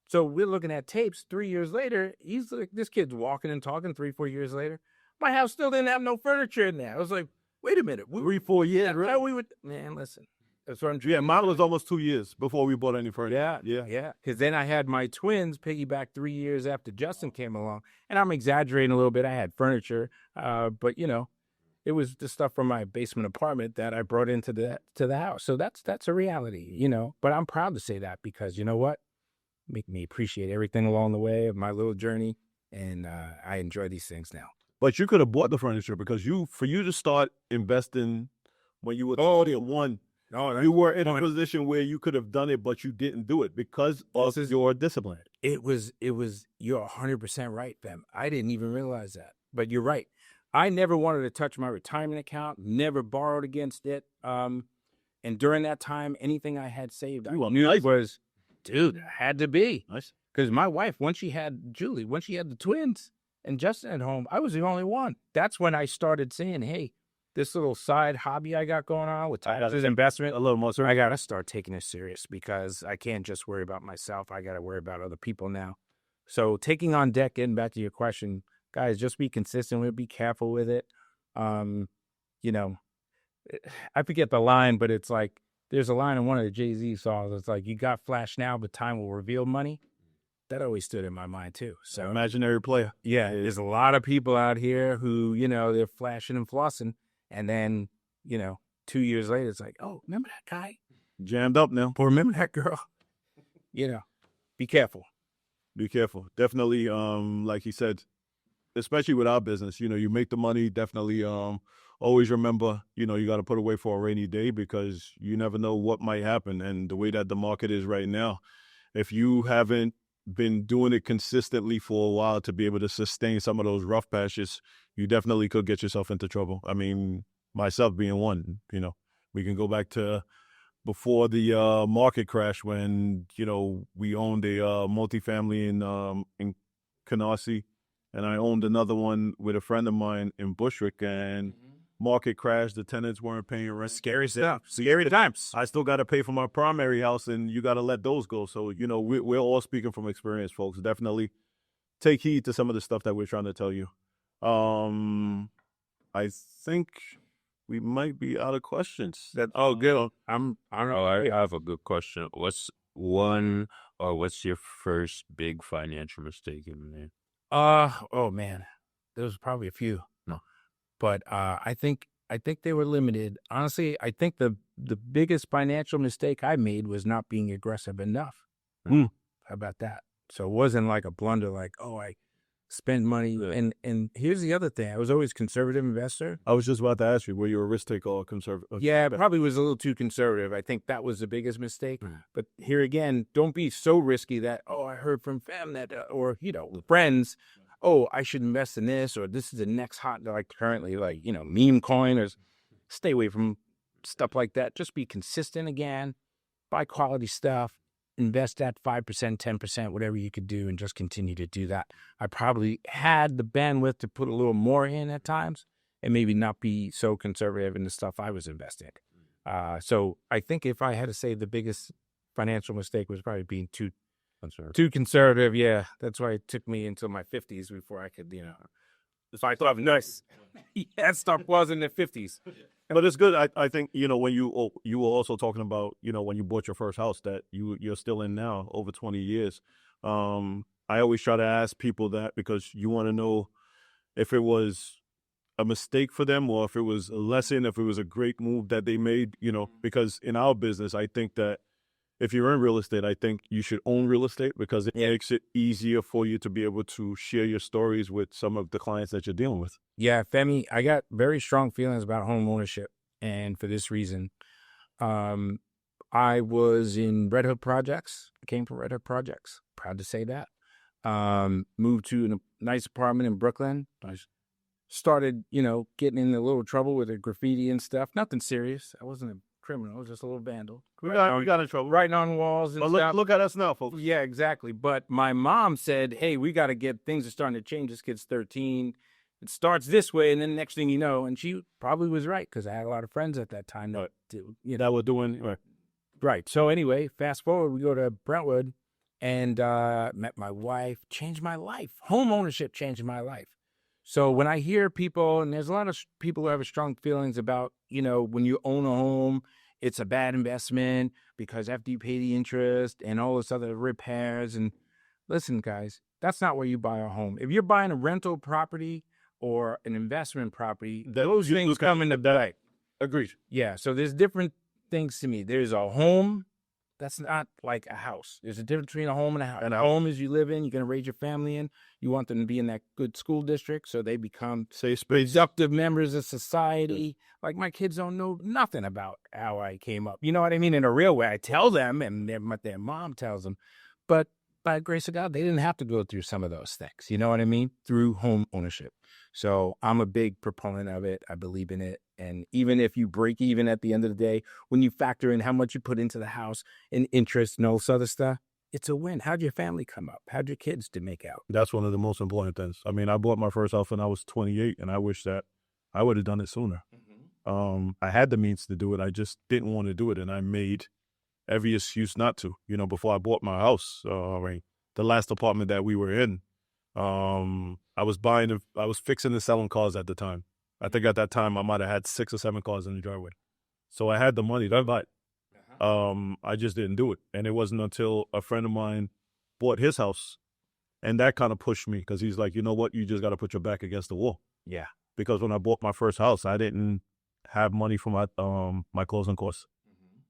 So we're looking at tapes. 3 years later, he's like, this kid's walking and talking. 3-4 years later, my house still didn't have no furniture in there. I was like, wait a minute, 3-4 years. Right? We would, man. Listen, that's what I'm. Yeah, mine was almost 2 years before we bought any furniture. Yeah. Because then I had my twins piggyback 3 years after Justin came along, and I'm exaggerating a little bit. I had furniture, but it was the stuff from my basement apartment that I brought into the house. So that's a reality, But I'm proud to say that because you know what? Make me appreciate everything along the way of my little journey, and I enjoy these things now. But you could have bought the furniture because for you to start investing when you were 21, you were in a position where you could have done it, but you didn't do it because of your discipline. It was. You're 100% right, fam. I didn't even realize that, but you're right. I never wanted to touch my retirement account. Never borrowed against it. And during that time, anything I had saved, I knew it was, dude, it had to be. Nice. Because my wife, when she had the twins and Justin at home, I was the only one. That's when I started saying, hey, this little side hobby I got going on with taxes, investment, a little more. I got to start taking it serious because I can't just worry about myself. I got to worry about other people now. So taking on debt, getting back to your question, guys, just be consistent with it. Be careful with it. I forget the line, but it's like, there's a line in one of the Jay-Z songs. It's like, you got flash now, but time will reveal money. That always stood in my mind too. So imaginary player. Yeah. There's a lot of people out here who, they're flashing and flossing. And then, 2 years later, it's like, oh, remember that guy? Jammed up now. Or remember that girl? Be careful. Be careful. Definitely, like he said, especially with our business, you make the money, definitely always remember, you got to put away for a rainy day because you never know what might happen. And the way that the market is right now, if you haven't been doing it consistently for a while to be able to sustain some of those rough patches, you definitely could get yourself into trouble. I mean, myself being one, we can go back to before the market crash when, we owned a multifamily in Canarsie. and I owned another one with a friend of mine in Bushwick, and market crashed. The tenants weren't paying rent. Scary stuff. Scary times. I still got to pay for my primary house, and you got to let those go. So, we're all speaking from experience, folks. Definitely take heed to some of the stuff that we're trying to tell you. I think we might be out of questions. Good. I don't know. I have a good question. What's your first big financial mistake you made? Oh man, there was probably a few. No. But I think they were limited. Honestly, I think the biggest financial mistake I made was not being aggressive enough. How about that? So it wasn't like a blunder, like, oh, I spend money. Yeah. And here's the other thing. I was always a conservative investor. I was just about to ask you, were you a risk taker or conservative? Yeah, I probably was a little too conservative. I think that was the biggest mistake. But here again, don't be so risky that, oh, I heard from fam that, or, friends, oh, I should invest in this, or this is the next hot, like currently, like, meme coin, or stay away from stuff like that. Just be consistent again, buy quality stuff, invest at 5%, 10%, whatever you could do, and just continue to do that. I probably had the bandwidth to put a little more in at times and maybe not be so conservative in the stuff I was investing. So I think if I had to say the biggest financial mistake was probably being too conservative. Yeah, that's why it took me until my 50s before I could, if I thought nice. That stuff was in the 50s. But it's good. I think, when you were also talking about, when you bought your first house that you're still in now, over 20 years. I always try to ask people that because you want to know if it was a mistake for them or if it was a lesson, if it was a great move that they made, because in our business, I think that if you're in real estate, I think you should own real estate because it makes it easier for you to be able to share your stories with some of the clients that you're dealing with. Yeah, Femi, I got very strong feelings about home ownership. And for this reason, I was in Red Hook Projects. I came from Red Hook Projects. Proud to say that. Moved to a nice apartment in Brooklyn. I started, getting in a little trouble with the graffiti and stuff. Nothing serious. I wasn't a criminal. I was just a little vandal. We got in trouble. Writing on walls and stuff. Look at us now, folks. Yeah, exactly. But my mom said, hey, we got to get, things are starting to change. This kid's 13. It starts this way, and then the next thing you know, and she probably was right because I had a lot of friends at that time that, that were doing right. So anyway, fast forward, we go to Brentwood and met my wife, changed my life. Home ownership changed my life. So when I hear people, and there's a lot of people who have strong feelings about, when you own a home, it's a bad investment because after you pay the interest and all this other repairs. And listen, guys, that's not where you buy a home. If you're buying a rental property or an investment property, those things come into play. Agreed. Yeah, so there's different things to me. There's a home. That's not like a house. There's a difference between a home and a house. And a home is you live in, you're going to raise your family in. You want them to be in that good school district so they become productive members of society. Like my kids don't know nothing about how I came up. You know what I mean? In a real way, I tell them and their mom tells them. But by the grace of God, they didn't have to go through some of those things. You know what I mean? Through home ownership. So I'm a big proponent of it. I believe in it. And even if you break even at the end of the day, when you factor in how much you put into the house and interest and all this other stuff, it's a win. How'd your family come up? How'd your kids to make out? That's one of the most important things. I mean, I bought my first house when I was 28, and I wish that I would have done it sooner. I had the means to do it. I just didn't want to do it, and I made every excuse not to. Before I bought my house, the last apartment that we were in, I was fixing and selling cars at the time. I think at that time I might have had 6 or 7 cars in the driveway. So I had the money to buy it. I just didn't do it. And it wasn't until a friend of mine bought his house, and that kind of pushed me because he's like, you know what? You just got to put your back against the wall. Yeah. Because when I bought my first house, I didn't have money for my closing costs.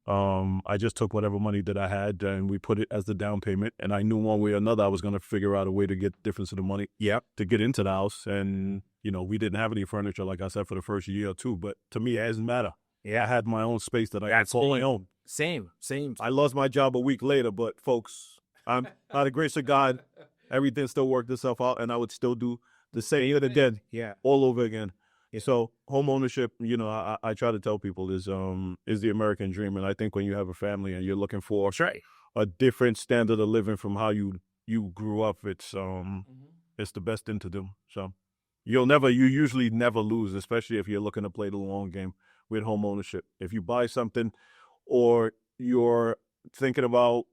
I just took whatever money that I had and we put it as the down payment. And I knew one way or another I was going to figure out a way to get the difference of the money to get into the house. And, we didn't have any furniture, like I said, for the first year or two. But to me, it doesn't matter. Yeah, I had my own space that I could call my own. Same. I lost my job a week later, but folks, I'm by the grace of God, everything still worked itself out, and I would still do the same thing again, all over again. Yeah. So home ownership, I try to tell people is the American dream, and I think when you have a family and you're looking for a different standard of living from how you grew up, it's it's the best thing to do. So you usually never lose, especially if you're looking to play the long game with home ownership. If you buy something or you're thinking about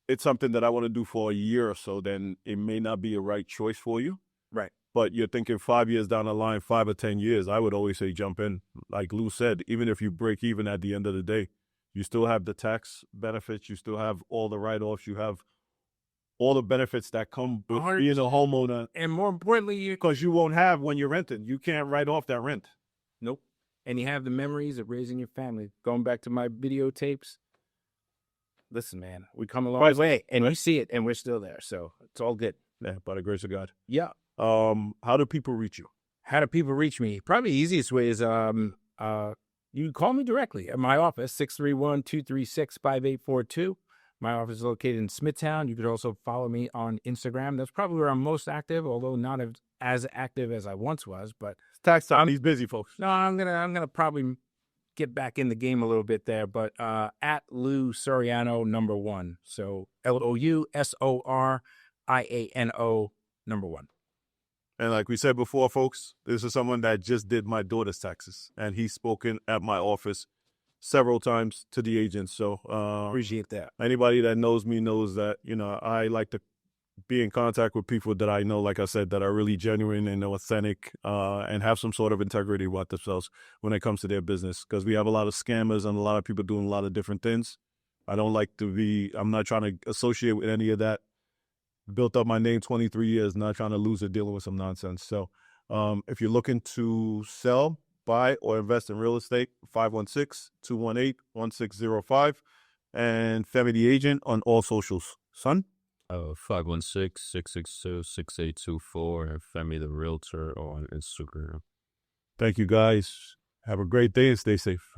it's something that I want to do for a year or so, then it may not be a right choice for you. Right. But you're thinking 5 years down the line, 5 or 10 years, I would always say jump in. Like Lou said, even if you break even at the end of the day, you still have the tax benefits, you still have all the write-offs, you have all the benefits that come with being a homeowner. And more importantly, because you won't have when you're renting. You can't write off that rent. Nope. And you have the memories of raising your family. Going back to my videotapes. Listen, man, we come a long way, and we see it, and we're still there. So it's all good. Yeah, by the grace of God. Yeah. How do people reach you? How do people reach me? Probably the easiest way is you can call me directly at my office, 631-236-5842. My office is located in Smithtown. You could also follow me on Instagram. That's probably where I'm most active, although not as active as I once was. But it's tax time. He's busy, folks. No, I'm gonna probably get back in the game a little bit there. But at Lou Soriano #1. So LOUSORIANO #1. And like we said before, folks, this is someone that just did my daughter's taxes, and he's spoken at my office several times to the agents. So appreciate that. Anybody that knows me knows that, I like to be in contact with people that I know, like I said, that are really genuine and authentic and have some sort of integrity about themselves when it comes to their business. Because we have a lot of scammers and a lot of people doing a lot of different things. I'm not trying to associate with any of that. Built up my name 23 years, not trying to lose it dealing with some nonsense. So if you're looking to sell, buy, or invest in real estate, 516-218-1605, and Femi the Agent on all socials. Son? 516-662-6824, and Femi the Realtor on Instagram. Thank you, guys. Have a great day and stay safe.